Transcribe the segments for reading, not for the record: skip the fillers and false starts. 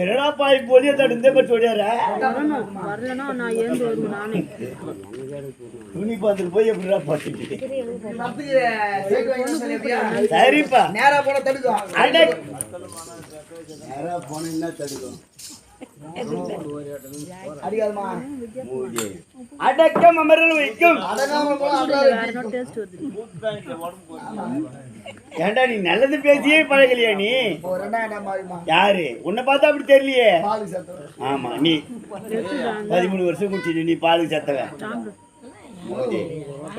என்னடா பாய் போலியே தடுந்தே பட் ஓடியாரா வரலனா நான் ஏந்து வருவேன் நானே துணி பாத்துட்டு போய் எப்படிடா பாத்துட்டு சரிப்பா நேரா போன தடுக்கும் நேரா போன என்ன தடுக்கும் அடிக்காதமா அடக்கம் அமரல் வைக்கும் அடங்காம வேற டேஸ்ட் வருது ஏண்டா நீ நல்லது பேசியே பழகலையா நீ யாரு உன்னை பார்த்தா அப்படி தெரியலையே ஆமா நீ 13 வருஷம் குடிச்சு நீ பாலுக்கு சத்தவன்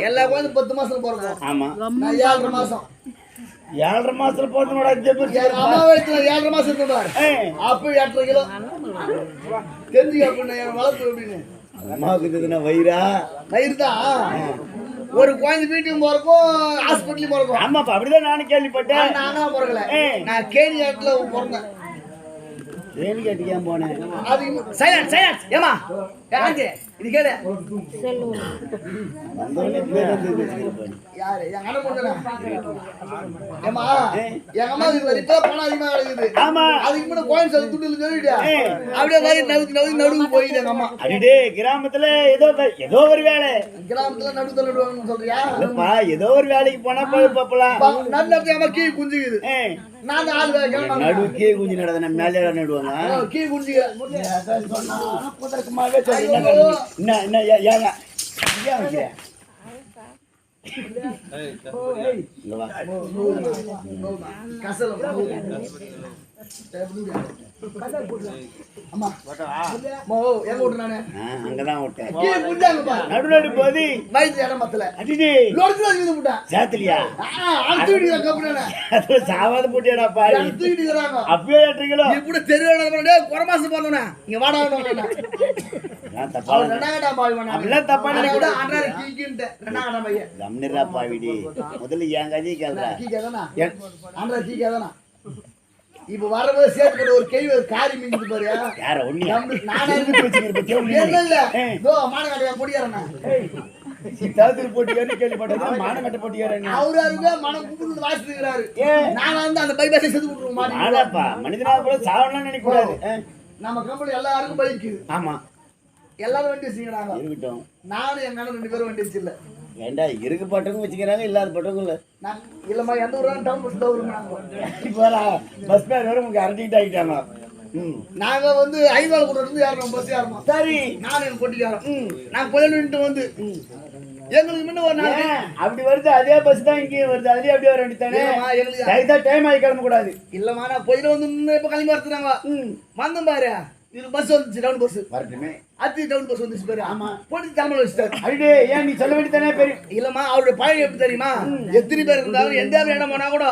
எல்லா குழந்தை 10 மாசத்துல போறோம் ஆமா 7 மாசம் 7 மாசத்துல போட்டனோட அம்மா வயசுல 7 மாசம் இருந்தாரு அப்ப 8.5 கிலோ தெரிஞ்சு அப்படின்னு வளர்ப்பு அப்படின்னு அம்மாவுக்கு இதுனா வயிறு தான் ஒரு குழந்தை வீட்டுக்கு போறக்கும் ஹாஸ்பிட்டலுக்கு போறக்கும் ஆமாப்பா அப்படிதான் நானும் கேள்விப்பட்டேன் நானா பிறக்கல நான் கேணி காட்டுல பிறந்தேன் கேணி காட்டுக்கு ஏன் போனேன் அதுக்கு சைலன்ஸ் ஏமா யாரு இது கேளு யாரு எங்க அண்ணன் பொண்ணு ஏமா எங்க அம்மா இப்ப பணம் அதிகமா கிடைக்குது ஆமா அதுக்கு முன்னாடி கோயில் சொல்லி துட்டு சொல்லிட்டியா அப்படியே மாதிரி நடுவு போயிது எங்க அம்மா அடிடே கிராமத்துல ஏதோ ஒரு வேலை கிராமத்துல நடுவுல நடுவாங்கன்னு சொல்றியா இல்லப்பா ஏதோ ஒரு வேலைக்கு போனா பாப்பலாம் நடுவுல அம்மா கீ குஞ்சுக்குது நான் தான் ஆள் வேலை நடு கீ குஞ்சு நடந்த நம்ம மேலே நடுவாங்க கீ குஞ்சுக்கு என்ன என்ன ஏங்க அங்கதான் சாவாத போட்டியாடா பாரு அப்பயே 8 கிலோ இப்படி தெருவுல குறை மாசம் பார்த்தோம்னா இங்க வாடா முதல்ல என் கதையை கேள்றா இப்ப வரவே சேர்த்து ஒரு கேள்வி ஒரு காரி மிஞ்சிட்டு பாரு யார ஒண்ணு போட்டியாரு கேள்விப்பட்டது மானகட்ட போட்டியாரு அவரு மனம் கூப்பிட்டு வாசிக்கிறாரு நான் வந்து அந்த பைபாஸை செத்து விட்டுருவோம் மனிதனா கூட சாவலாம் நினைக்க கூடாது நம்ம கம்பெனி எல்லாருக்கும் பைக்கு ஆமா எல்லாரும் வண்டி வச்சுக்கிறாங்க இருக்கட்டும் நானும் எங்க அண்ணன் 2 பேரும் வண்டி வச்சில்ல ஏண்டா இருக்கு பட்டவங்க வச்சுக்கிறாங்க இல்லாத பட்டவங்க இல்ல இல்லம்மா எந்த ஊரா டவுன் பஸ் தான் வருங்க பஸ் பேர் வர உங்களுக்கு அரட்டிட்டு ஆகிட்டாங்க நாங்க வந்து 5 நாள் கூட இருந்து யாரும் பஸ் யாருமா சரி நானும் எங்க போட்டிக்காரன் நான் கோயிலுன்ட்டு வந்து எங்களுக்கு முன்ன ஒரு நாள் அப்படி வருது அதே பஸ் தான் இங்கே வருது அதுலயே அப்படியே வர வேண்டியதானே எங்களுக்கு டைம் ஆகி கிளம்ப கூடாது இல்லம்மா நான் போயில வந்து இப்ப கிளம்பி வரத்துறாங்க வந்தோம் பாரு இது பஸ் வந்துச்சு டவுன் பஸ் வரட்டுமே அத்தி டவுன் பஸ் வந்துச்சு பாரு ஆமா போட்டு கிளம்ப வச்சுட்டாரு அடே ஏன் நீ சொல்ல வேண்டியதானே பெரிய இல்லம்மா அவருடைய பழைய எப்படி தெரியுமா எத்தனை பேர் இருந்தாலும் எந்த இடம் போனா கூட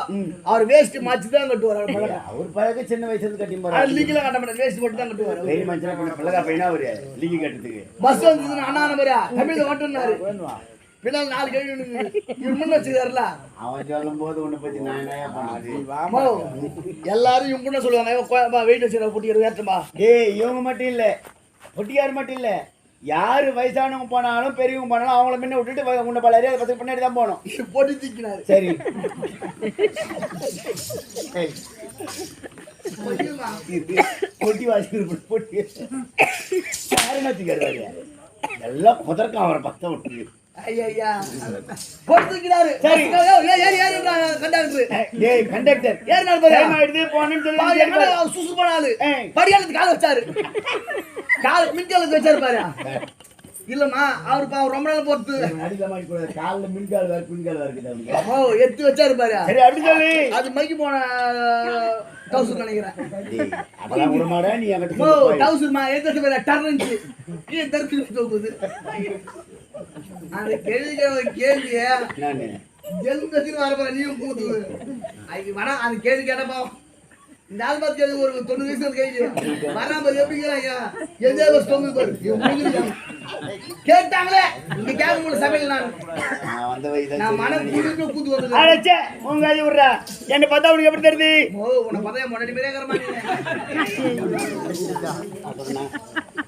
அவர் வேஸ்ட் மாச்சு தான் கட்டுவார் அவர் பழக சின்ன வயசுல இருந்து கட்டி போறாரு லீக்ல கட்ட மாட்டார் வேஸ்ட் போட்டு தான் கட்டுவார் பெரிய மனுஷன் பண்ண பழக பையனா அவரு லீக் கட்டுறதுக்கு பஸ் வந்துச்சுன்னா அண்ணா நம்பர் தமிழ்ல ஓட்டுனாரு பின்னால் 4 கேள்வி இவரு முன்ன வச்சுக்காருல அவன் சொல்லும் போது உன்னை பத்தி நான் என்ன பண்ணாது எல்லாரும் இவங்க முன்ன சொல்லுவாங்க வெயிட் வச்சுக்கிற பொட்டியார் ஏற்றமா இவங்க மட்டும் இல்ல பொட்டியார் மட்டும் இல்ல யாரு வயசானவங்க போனாலும் பெரியவங்க போனாலும் அவங்கள முன்ன விட்டுட்டு உன்னை பல ஏரியா பத்து பின்னாடி தான் போனோம் போட்டி தூக்கினாரு சரி பொட்டி வாசிக்கிற பொட்டி யாருன்னு எல்லாம் முதற்கும் அவரை பக்கம் விட்டு ஐயா போட்டுக்கிறாரு சரி கண்டக்டர் ஏறினார் பாரு போனேன்னு சொல்லி சுசு போனாலு படியாலத்துக்கு கால வச்சாரு கால மின்காலத்துக்கு வச்சாரு பாரு இல்லம்மா அவரு ரொம்ப நாள் பொறுத்து காலில் மின்கால் வேறு பின்கால் வேறு ஓ எடுத்து வச்சாரு பாரு சரி அப்படி சொல்லி அது மைக்கு போன டவுசர் நினைக்கிறேன் அதெல்லாம் விடமாடா நீ ஓ அங்கிட்ட டவுசர்மா எதிர்த்து வேற டர்னு கீழே தருக்கு போகுது அந்த கேள்விய நானு ஜெல்கத்தின் வரப்போற நீயும் போகுது அதுக்கு வேணா அந்த கேள்வி கேட்டப்பா இந்த ஆள் பார்த்து கேள்வி ஒரு 90 வயசுல கேள்வி வராம எப்படி கேட்கிறாங்க எந்த பஸ் தொங்கு பாரு கேட்டாங்களே இங்க கேட்க முடியல சமையல் நான் மனம் குடிக்க கூத்து வந்து அடச்சே உங்க கை விடுறா என்ன பார்த்தா உனக்கு எப்படி தெரியுது ஓ உன்னை பார்த்தா முன்னாடி பேரே கரமா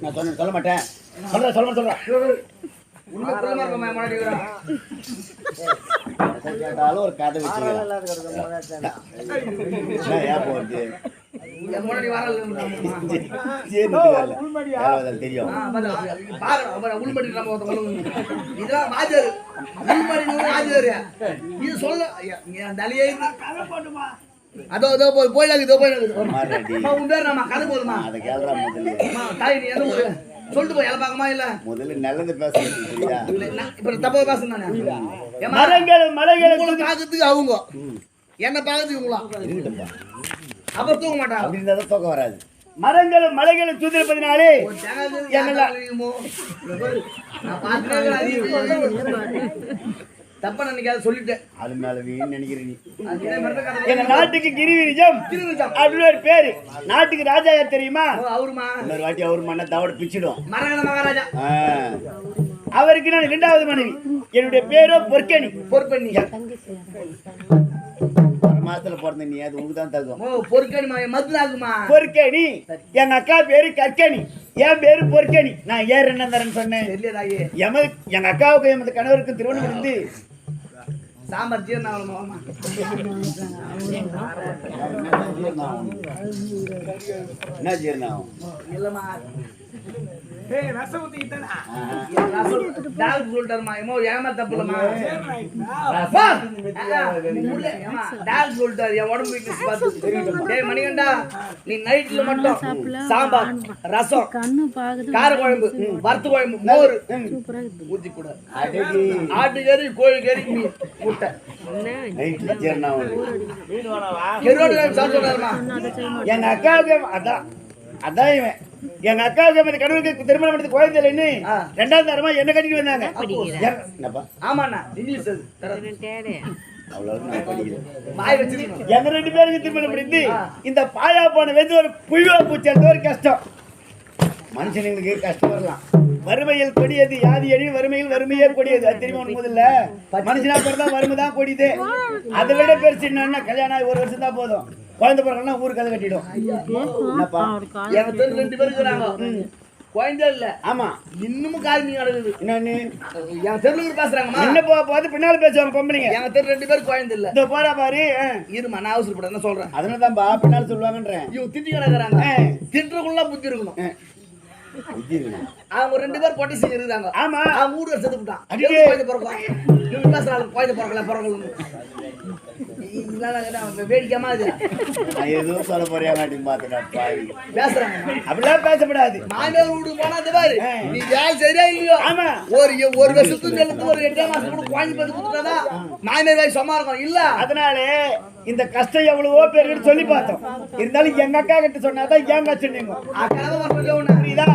நான் சொல்ல மாட்டேன் சொல்றேன் உண்மை குள்ளமா இருக்க முன்னாடி வரான் கேட்டாலும் ஒரு கதை வச்சுக்கலாம் ஏன் போறது முன்னாடி வரல தெரியும் உள்மடி நம்ம இதெல்லாம் வாஜர் உள்மடி வாஜர் இது சொல்ல தலையே அதோ அதோ போயிடாது இதோ போயிடாது உன் பேர் நம்ம கதை போதுமா அதை கேள்றா முதல்ல தாய் நீ எது சொல்லிட்டு போய் எல்லாம் பார்க்கமா இல்ல முதல்ல நல்லது பேசுறது சரியா இப்ப தப்பா பேசுறேன் மரங்கள் மலைகளை பாக்கிறதுக்கு அவங்க என்ன பாக்கிறதுக்கு இவங்களா இருக்கட்டும்பா அப்ப தூக்க மாட்டாங்க அப்படி இருந்தா தூக்கம் வராது மரங்களும் மலைகளும் சூத்திருப்பதினாலே தப்பா நினைக்காத சொல்லிட்டேன் அது மேல வீண் நினைக்கிறேன் நீ எங்க நாட்டுக்கு கிரிவிரிஜம் அப்படின்னு ஒரு பேரு நாட்டுக்கு ராஜா யார் தெரியுமா அவருமா இன்னொரு வாட்டி அவரு மண்ணை தவட பிச்சிடும் மரகத மகாராஜா அவருக்கு நான் 2வது மனைவி என்னுடைய பேரோ பொற்கணி பொற்பண்ணி மாசத்துல பிறந்த நீ அது உங்களுக்கு தான் தகும் பொற்கணி மதுராகுமா பொற்கணி எங்க அக்கா பேரு கற்கணி என் பேரு பொற்கணி நான் ஏன் என்ன தரேன்னு சொன்னேன் எங்க அக்காவுக்கு எமது கணவருக்கு திருமணம் இருந்து சாம்பார் ஜீரணம் என்ன ஜீரணம் இல்லமா மணிகண்டா நீ நைட்ல மட்டும் சாம்பார் ரசம் கார குழம்பு வறுத்து குழம்பு மோர் ஊத்தி கூட ஆட்டுக்கறி கோழிக்கறி மீன் முட்டை எங்க அக்காவுக்கு அதான் இவன் எங்க அக்காவுக்கு கடவுளுக்கு திருமணம் எடுத்து குழந்தை இல்லைன்னு 2வது தரமா என்ன கட்டிட்டு வந்தாங்க ஆமாண்ணா இங்கிலீஷ் எங்க 2 பேருக்கு திருமணம் முடிந்து இந்த பாயா போன வந்து ஒரு புழுவா பூச்சி ஒரு கஷ்டம் மனுஷனுங்களுக்கு கஷ்டம் வரலாம் வறுமையில் கொடியது யாதி அழி வறுமையில் வறுமையே கொடியது அது தெரியுமா முதல்ல மனுஷனா பிறந்தா வறுமை தான் கொடியது அதை விட பெருசு என்னன்னா கல்யாணம் ஆகி 1 வருஷம் தான் போதும் குழந்தை பிறகு ஊருக்கு கதை கட்டிடும் எனக்கு 2 பேர் இருக்கிறாங்க குழந்தை இல்ல ஆமா இன்னமும் காரணி நடக்குது என்னன்னு என் தெருவுக்கு பேசுறாங்கம்மா என்ன போது பின்னால பேசுவாங்க பொம்பளைங்க என் தெரு 2 பேர் குழந்தை இல்ல இந்த போறா பாரு இருமா நான் அவசரப்பட சொல்றேன் அதனாலதான்பா பின்னால சொல்லுவாங்கன்றேன் இவங்க திட்டி கிடக்குறாங்க திட்டுறக்குள்ள புத்தி இருக்கணும் அவங்க 2 பேர் பொட்டி இருக்கிறாங்க ஆமா அவன் 3 வருஷம் செத்துட்டான் குழந்தை பிறக்கும் இவங்க பேசுறாங்க குழந்தை பிறக்கல வேடிக்கைமா ஏதோ சொல்ல போறியா மாட்டேன்னு பாத்துட்டேன் பேசுறாங்க அப்படிலாம் பேசப்படாது மாமியார் வீடு போனா அந்த பாரு நீ வேலை சரியா இல்லையோ ஆமா ஒரு வருஷத்துக்கு செலுத்து ஒரு 8 மாசம் கூட குழந்தை பார்த்து கொடுத்துட்டாதா மாமியார் வேலை சும்மா இருக்கும் இல்ல அதனால இந்த கஷ்டம் எவ்வளவோ பேருக்கு சொல்லி பார்த்தோம் இருந்தாலும் எங்க அக்கா கிட்ட சொன்னாதான் ஏன் கஷ்டம் நீங்க புரியுதா